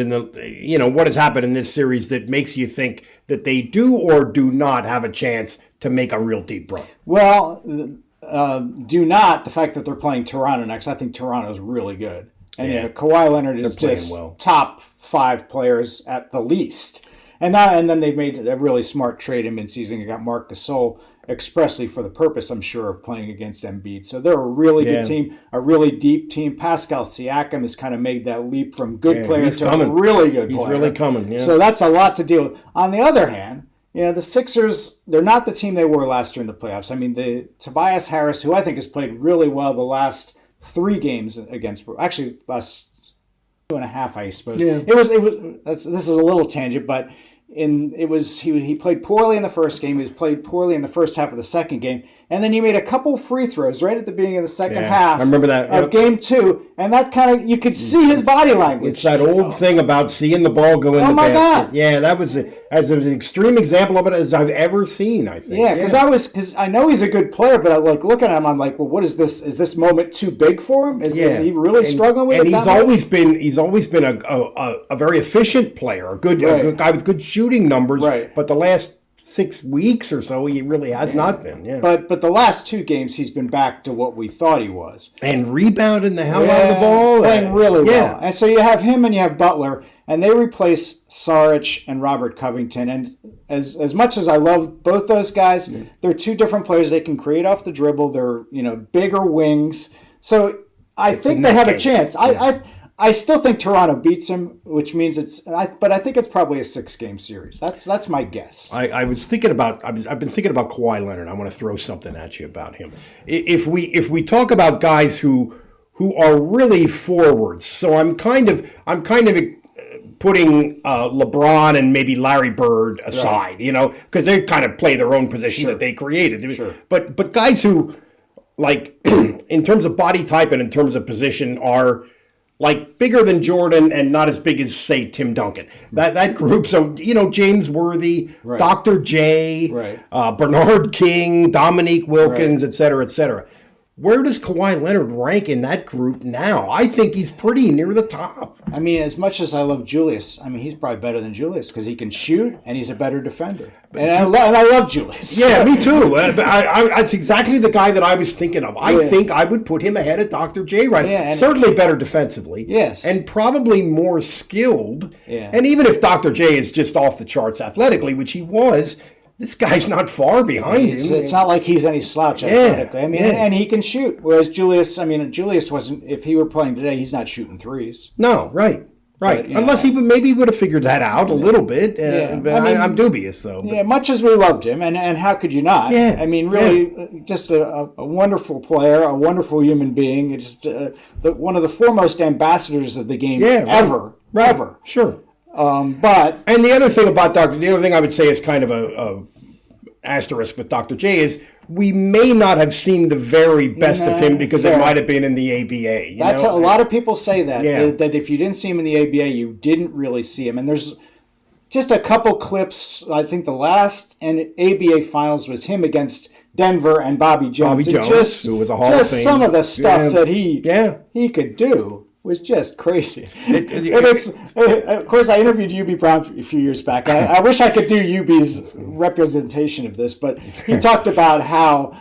what has happened in this series that makes you think that they do or do not have a chance to make a real deep run. Well, do not the fact that they're playing Toronto next. I think Toronto's really good. And Kawhi Leonard is just top 5 players at the least. And then they made a really smart trade in midseason. They got Marc Gasol expressly for the purpose, I'm sure, of playing against Embiid. So they're a really good team, a really deep team. Pascal Siakam has kind of made that leap from good player to a really good player. He's really coming. Yeah. So that's a lot to deal with. On the other hand, the Sixers, they're not the team they were last year in the playoffs. I mean, the Tobias Harris, who I think has played really well the last 3 games against, actually last 2.5, I suppose. Yeah. This is a little tangent, but he played poorly in the first game. He played poorly in the first half of the second game, and then he made a couple free throws right at the beginning of the second half. I remember that of Game 2, and that kind of you could see his body language. It's that old thing about seeing the ball go in the basket. God. Yeah, that was as an extreme example of it as I've ever seen. I think. Yeah, because I know he's a good player, but I looking at him, I'm like, well, what is this? Is this moment too big for him? Is he really struggling with it? And he's always been a very efficient player, a good guy with good shooting numbers. Right. But the last 6 weeks or so, he really has not been. Yeah. But the last 2 games, he's been back to what we thought he was. And rebounding the hell out of the ball. Playing really well. And so you have him and you have Butler, and they replace Saric and Robert Covington. And as much as I love both those guys, they're 2 different players. They can create off the dribble. They're bigger wings. So I think they have a chance. I still think Toronto beats him, which means but I think it's probably a 6-game series. That's my guess. I've been thinking about Kawhi Leonard. I want to throw something at you about him. If we talk about guys who are really forwards, so I'm kind of putting LeBron and maybe Larry Bird aside, because they kind of play their own position that they created. Sure. But guys who, like, in terms of body type and in terms of position, are like bigger than Jordan and not as big as, say, Tim Duncan. That group, so, James Worthy, Dr. J, Bernard King, Dominique Wilkins, et cetera, et cetera. Where does Kawhi Leonard rank in that group now? I think he's pretty near the top. I mean, as much as I love Julius, he's probably better than Julius because he can shoot and he's a better defender. And I love Julius. Yeah, me too. That's exactly the guy that I was thinking of. I think I would put him ahead of Dr. J right now. Certainly better defensively. Yes. And probably more skilled. Yeah. And even if Dr. J is just off the charts athletically, which he was, this guy's not far behind him. It's not like he's any slouch athletically. And he can shoot. Whereas Julius wasn't, if he were playing today, he's not shooting threes. No, right. But, unless he maybe would have figured that out a little bit. I'm dubious, though. Yeah, much as we loved him, and how could you not? Yeah. Really, just a wonderful player, a wonderful human being. It's one of the foremost ambassadors of the game ever. Ever. Sure. And the other thing about the other thing I would say is kind of a asterisk with Dr. J is we may not have seen the very best of him because it might have been in the ABA. That's a lot of people say that if you didn't see him in the ABA, you didn't really see him. And there's just a couple clips. I think the last ABA finals was him against Denver and Bobby Jones. Who was a Hall of Fame. Some of the stuff that he could do. was just crazy. Of course, I interviewed UB Brown a few years back. I wish I could do UB's representation of this, but he talked about how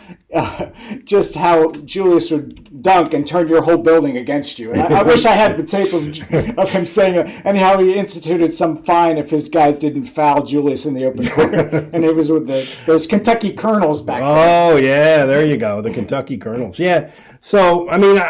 just how Julius would dunk and turn your whole building against you. And I wish I had the tape of him saying it, and how he instituted some fine if his guys didn't foul Julius in the open court. And it was with those Kentucky Colonels back then. Oh, yeah, there you go, the Kentucky Colonels. Yeah, so, I mean,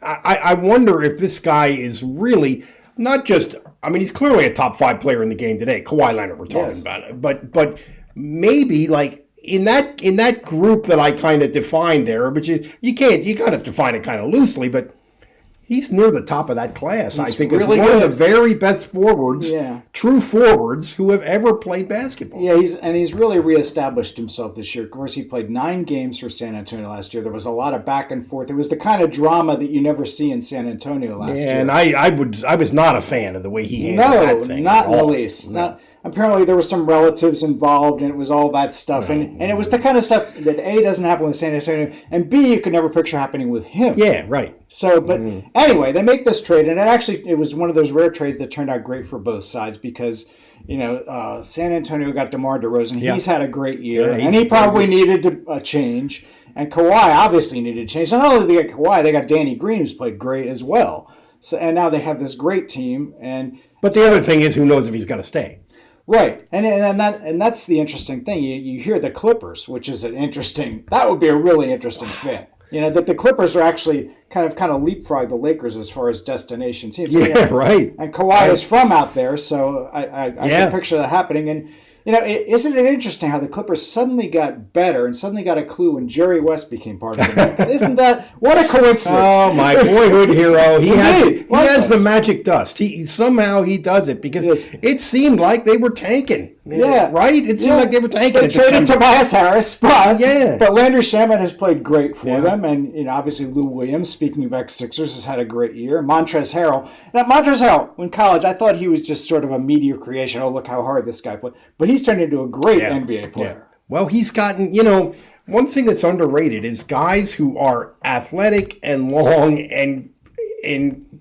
I wonder if this guy is really not just, I mean, he's clearly a top 5 player in the game today. Kawhi Leonard, we're talking about it. But maybe, like, in that group that I kind of defined there, but you got to define it kind of loosely, but he's near the top of that class. I think really one of the very best forwards, true forwards who have ever played basketball. Yeah, he's really reestablished himself this year. Of course, he played 9 games for San Antonio last year. There was a lot of back and forth. It was the kind of drama that you never see in San Antonio last year. And I was not a fan of the way he handled that thing. No, not in the least. No. Apparently there were some relatives involved, and it was all that stuff. Right. And it was the kind of stuff that A, doesn't happen with San Antonio, and B, you could never picture happening with him. Yeah, right. So, but anyway, they make this trade, and it was one of those rare trades that turned out great for both sides because, San Antonio got DeMar DeRozan. Yeah. He's had a great year, and he probably needed a change. And Kawhi obviously needed a change. So not only did they get Kawhi, they got Danny Green, who's played great as well. So, and now they have this great team. But the other thing is, who knows if he's going to stay? Right, and that's the interesting thing. You hear the Clippers, which is that would be a really interesting fit. That the Clippers are actually kind of leapfrog the Lakers as far as destination teams. Yeah, right. And Kawhi is from out there, so I can picture that happening. And isn't it interesting how the Clippers suddenly got better and suddenly got a clue when Jerry West became part of the mix? Isn't that what a coincidence? Oh, my boyhood hero! He has the magic dust. Somehow he does it because it seemed like they were tanking. Yeah, right. It seemed like they were tanking. They traded Tobias Harris, but Landry Shamet has played great for them, and obviously Lou Williams. Speaking of ex-Sixers, has had a great year. Montrezl Harrell. Now Montrezl Harrell, in college, I thought he was just sort of a meteor creation. Oh, look how hard this guy played, but he's turned into a great NBA player. Yeah. Well, he's gotten, one thing that's underrated is guys who are athletic and long and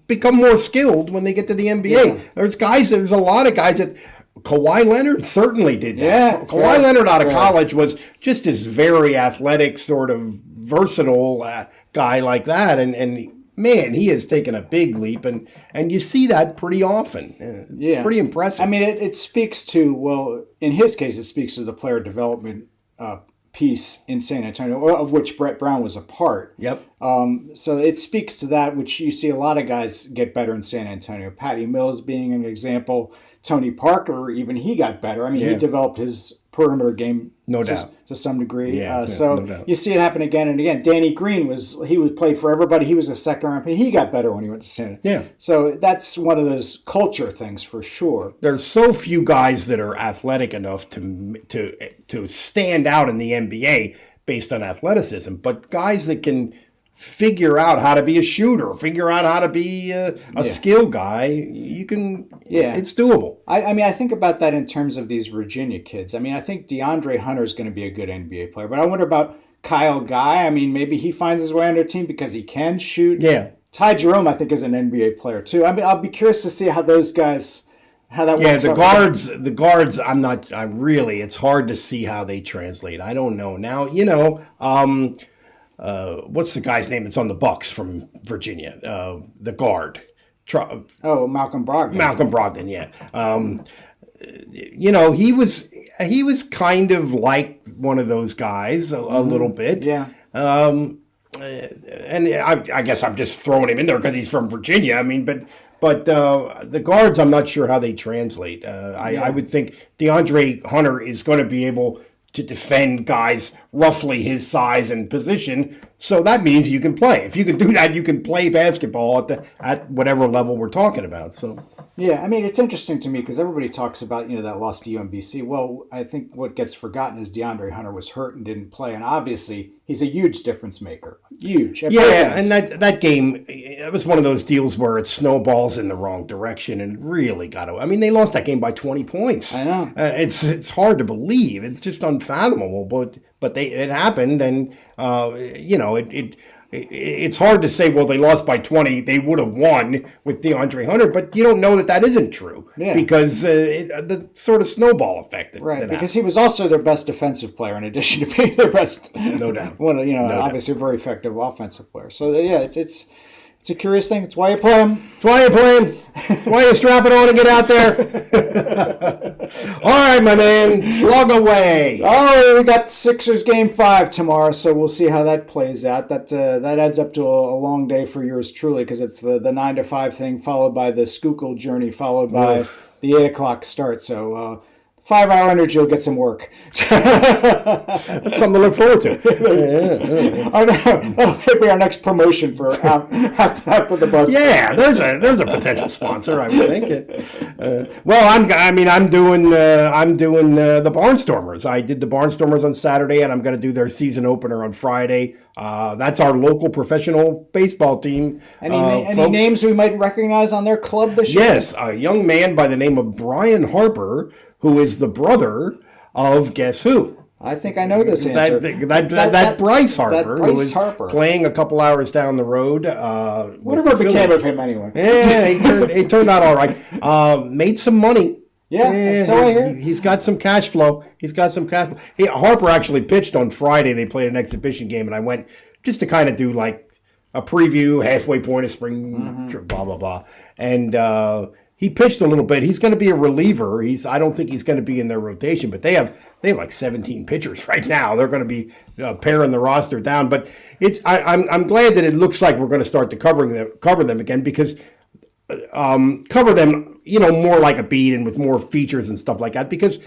become more skilled when they get to the NBA. Yeah. There's a lot of guys that Kawhi Leonard certainly did that. Yeah, Kawhi Leonard out of college was just this very athletic, sort of versatile guy like that. And man, he has taken a big leap, and you see that pretty often. It's pretty impressive. I mean, it speaks to, well, in his case, it speaks to the player development piece in San Antonio, of which Brett Brown was a part. Yep. So it speaks to that, which you see a lot of guys get better in San Antonio. Patty Mills being an example. Tony Parker, even he got better. I mean, he developed his perimeter game no doubt to some degree. No so you see it happen again and again. Danny Green played for everybody. He was a second round pick. He got better when he went to San Antonio. Yeah. So that's one of those culture things for sure. There's so few guys that are athletic enough to stand out in the NBA based on athleticism, but guys that can figure out how to be a shooter, figure out how to be a skill guy, it's doable. I mean, I think about that in terms of these Virginia kids. I mean, I think DeAndre Hunter is going to be a good NBA player, but I wonder about Kyle Guy. I mean, maybe he finds his way on their team because he can shoot. Yeah. Ty Jerome, I think, is an NBA player too. I mean, I'll be curious to see how those guys, how that works. Yeah, the guards, it's hard to see how they translate. I don't know. Now, what's the guy's name that's on the Bucks from Virginia? The guard. Malcolm Brogdon. Malcolm Brogdon, yeah. He was kind of like one of those guys a little bit. Yeah. And I guess I'm just throwing him in there because he's from Virginia. I mean, but the guards, I'm not sure how they translate. I would think DeAndre Hunter is going to be able to defend guys roughly his size and position. So that means you can play. If you can do that, you can play basketball at whatever level we're talking about. So yeah, I mean, it's interesting to me because everybody talks about that loss to UMBC. Well, I think what gets forgotten is DeAndre Hunter was hurt and didn't play, and obviously he's a huge difference maker. Huge. And that game, it was one of those deals where it snowballs in the wrong direction and really got to. I mean, they lost that game by 20 points. I know. It's hard to believe. It's just unfathomable, but it happened, and it's hard to say, well, they lost by 20. They would have won with DeAndre Hunter, but you don't know that isn't true because the sort of snowball effect. Right, because he was also their best defensive player in addition to being their best, no doubt. Obviously a very effective offensive player. So it's a curious thing. It's why you play him. It's why you play him. It's why you strap it on and get out there. All right, my man. Plug away. Oh, we got Sixers Game 5 tomorrow, so we'll see how that plays out. That adds up to a long day for yours truly because it's the 9 to 5 thing followed by the Schuylkill journey followed by the 8 o'clock start. So 5-hour energy will get some work. That's something to look forward to. That'll be our next promotion for after the bus. Yeah, there's a potential sponsor, I would think. Well, I'm doing the Barnstormers. I did the Barnstormers on Saturday, and I'm going to do their season opener on Friday. That's our local professional baseball team. Any names we might recognize on their club this year? Yes, a young man by the name of Brian Harper, who is the brother of guess who? I think I know this answer. That Bryce Harper, who was playing a couple hours down the road. Whatever became of him anyway. Yeah, he turned out all right. Made some money. Yeah, so I hear. He's got some cash flow. Harper actually pitched on Friday. They played an exhibition game, and I went just to kind of do like a preview, halfway point of spring, blah, blah, blah. And he pitched a little bit. He's going to be a reliever. I don't think he's going to be in their rotation, but they have like 17 pitchers right now. They're going to be paring the roster down. But I'm glad that it looks like we're going to start to cover them again because cover them, more like a beat and with more features and stuff like that because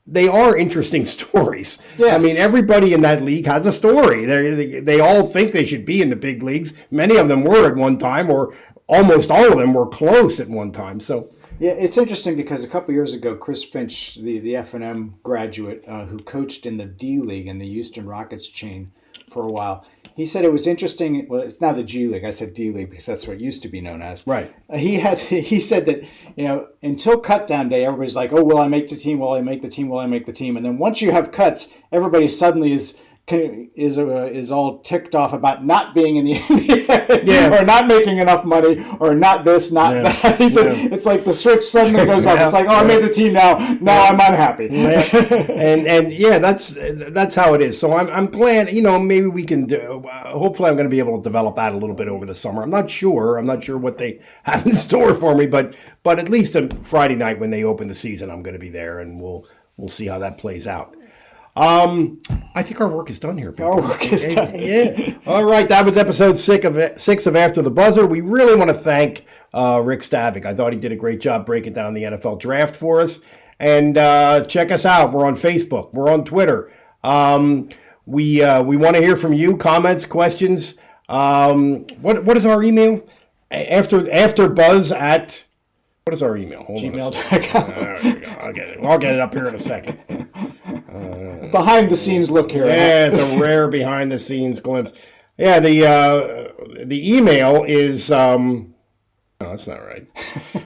they are interesting stories. Yes. I mean, everybody in that league has a story. They all think they should be in the big leagues. Many of them were at one time, or almost all of them were close at one time. So yeah, it's interesting because a couple years ago, Chris Finch, the F&M graduate who coached in the D League in the Houston Rockets chain for a while, he said it was interesting. Well, it's now the G League. I said D League because that's what it used to be known as. Right. He said that until cut down day, everybody's like, oh, will I make the team? Will I make the team? Will I make the team? And then once you have cuts, everybody suddenly is all ticked off about not being in the NBA or not making enough money or not this, not that. He said it's like the switch suddenly goes up. It's like, oh, I made the team now. Now I'm unhappy. And that's how it is. So I'm glad. Maybe we can do. Hopefully, I'm going to be able to develop that a little bit over the summer. I'm not sure what they have in store for me, but at least on Friday night when they open the season, I'm going to be there, and we'll see how that plays out. I think our work is done here, people. Our work is done. Yeah. All right. That was episode 6 of After the Buzzer. We really want to thank Rick Stavig. I thought he did a great job breaking down the NFL draft for us. And check us out. We're on Facebook. We're on Twitter. We want to hear from you. Comments, questions. What is our email? After buzz at... What is our email? Gmail.com. There we go. I'll get it up here in a second. Behind the scenes look here. Yeah, it's a rare behind the scenes glimpse. Yeah, the email is no, that's not right.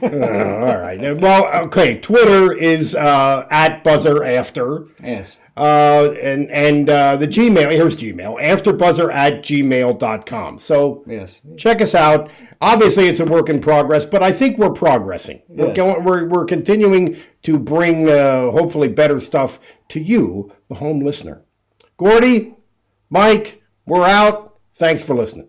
All right. Well, okay. Twitter is at BuzzerAfter. Yes. And the Gmail, here's Gmail, afterbuzzer@gmail.com. So yes, check us out. Obviously, it's a work in progress, but I think we're progressing. Yes. We're continuing to bring hopefully better stuff to you, the home listener. Gordie, Mike, we're out. Thanks for listening.